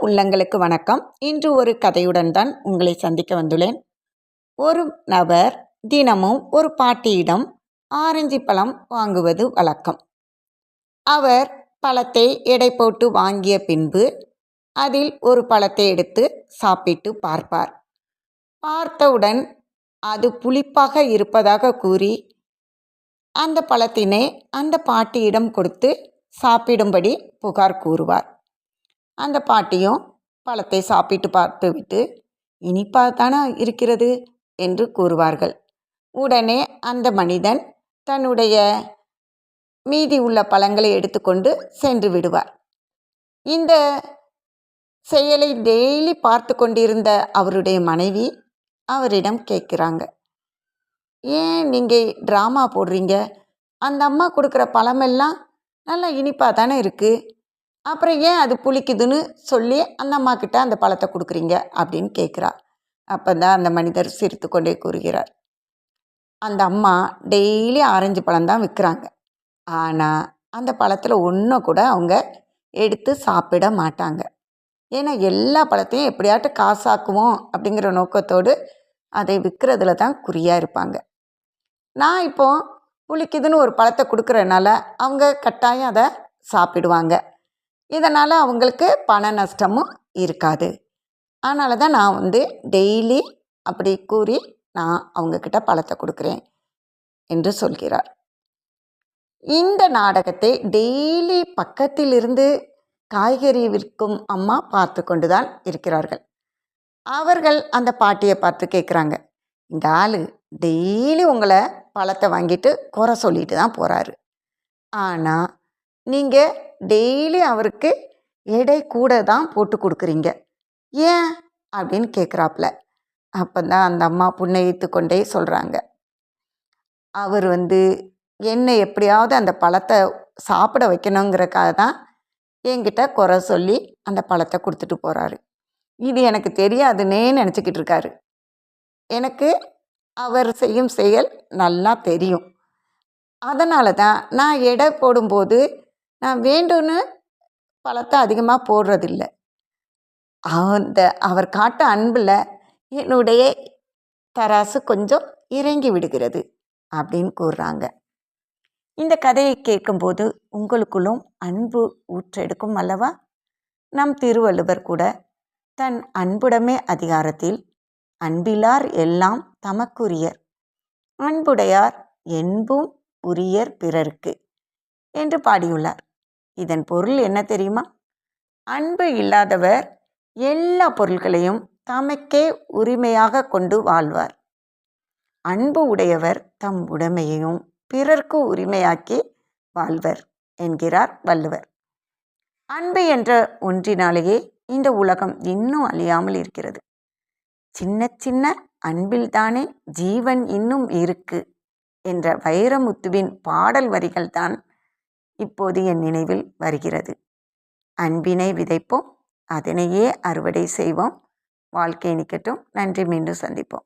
உள்ளங்களுக்கு வணக்கம். இன்று ஒரு கதையுடன் தான் உங்களை சந்திக்க வந்துள்ளேன். ஒரு நபர் தினமும் ஒரு பாட்டியிடம் ஆரஞ்சு பழம் வாங்குவது வழக்கம். அவர் பழத்தை எடை போட்டு வாங்கிய பின்பு அதில் ஒரு பழத்தை எடுத்து சாப்பிட்டு பார்ப்பார். பார்த்தவுடன் அது புளிப்பாக இருப்பதாக கூறி அந்த பழத்தினை அந்த பாட்டியிடம் கொடுத்து சாப்பிடும்படி புகார் கூறுவார். அந்த பாட்டியும் பழத்தை சாப்பிட்டு பார்த்துவிட்டு இனிப்பாக தானே இருக்கிறது என்று கூறுவார்கள். உடனே அந்த மனிதன் தன்னுடைய மீதி உள்ள பழங்களை எடுத்துக்கொண்டு சென்று விடுவார். இந்த செயலை டெய்லி பார்த்து கொண்டிருந்த அவருடைய மனைவி அவரிடம் கேட்குறாங்க, ஏன் நீங்கள் ட்ராமா போடுறீங்க? அந்த அம்மா கொடுக்குற பழமெல்லாம் நல்லா இனிப்பாக தானே இருக்குது, அப்புறம் ஏன் அது புளிக்குதுன்னு சொல்லி அந்த அம்மா கிட்ட அந்த பழத்தை கொடுக்குறீங்க அப்படின்னு கேட்குறா. அப்போ தான் அந்த மனிதர் சிரித்து கொண்டே கூறுகிறார், அந்த அம்மா டெய்லி ஆரஞ்சு பழம்தான் விற்கிறாங்க, ஆனால் அந்த பழத்தில் ஒன்றும் கூட அவங்க எடுத்து சாப்பிட மாட்டாங்க. ஏன்னா எல்லா பழத்தையும் எப்படியாட்டும் காசாக்குவோம் அப்படிங்கிற நோக்கத்தோடு அதை விற்கிறதுல தான் குறியாக இருப்பாங்க. நான் இப்போ புளிக்குதுன்னு ஒரு பழத்தை கொடுக்குறதுனால அவங்க கட்டாயம் அதை சாப்பிடுவாங்க. இதனால் அவங்களுக்கு பண நஷ்டமும் இருக்காது. அதனால தான் நான் டெய்லி அப்படி கூறி நான் அவங்கக்கிட்ட பழத்தை கொடுக்குறேன் என்று சொல்கிறார். இந்த நாடகத்தை டெய்லி பக்கத்தில் இருந்து காய்கறி விற்கும் அம்மா பார்த்து கொண்டு தான் இருக்கிறார்கள். அவர்கள் அந்த பாட்டியை பார்த்து கேட்குறாங்க, இந்த ஆள் டெய்லி உங்களை பழத்தை வாங்கிட்டு குறை சொல்லிட்டு தான் போகிறாரு, ஆனால் நீங்கள் டெய்லி அவருக்கு எடை கூட தான் போட்டு கொடுக்குறீங்க, ஏன் அப்படின்னு கேட்குறாப்புல. அப்போ தான் அந்த அம்மா புன்னகைத்து கொண்டே சொல்கிறாங்க, அவர் என்னை எப்படியாவது அந்த பழத்தை சாப்பிட வைக்கணுங்கிறக்காக தான் என்கிட்ட குறை சொல்லி அந்த பழத்தை கொடுத்துட்டு போகிறாரு. இது எனக்கு தெரியாதுன்னே நினச்சிக்கிட்டு இருக்காரு. எனக்கு அவர் செய்யும் செயல் நல்லா தெரியும். அதனால தான் நான் எடை போடும்போது நான் வேண்டும்னு பழத்தை அதிகமாக போடுறதில்ல. அவர் காட்ட அன்பில் என்னுடைய தராசு கொஞ்சம் இறங்கி விடுகிறது அப்படின்னு கூறுறாங்க. இந்த கதையை கேட்கும்போது உங்களுக்குள்ளும் அன்பு ஊற்றெடுக்கும் அல்லவா? நம் திருவள்ளுவர் கூட தன் அன்புடைமை அதிகாரத்தில் அன்பிலார் எல்லாம் தமக்குரியர், அன்புடையார் என்பும் உரியர் பிறர்க்கு என்று பாடியுள்ளார். இதன் பொருள் என்ன தெரியுமா? அன்பு இல்லாதவர் எல்லா பொருட்களையும் தமக்கே உரிமையாக கொண்டு வாழ்வார். அன்பு உடையவர் தம் உடைமையையும் பிறர்க்கு உரிமையாக்கி வாழ்வர் என்கிறார் வள்ளுவர். அன்பு என்ற ஒன்றினாலேயே இந்த உலகம் இன்னும் அழியாமல் இருக்கிறது. சின்ன சின்ன அன்பில்தானே ஜீவன் இன்னும் இருக்கு என்ற வைரமுத்துவின் பாடல் வரிகள் தான் இப்போது என் நினைவில் வருகிறது. அன்பினை விதைப்போம், அதனையே அறுவடை செய்வோம். வாழ்க்கை நிற்கட்டும். நன்றி. மீண்டும் சந்திப்போம்.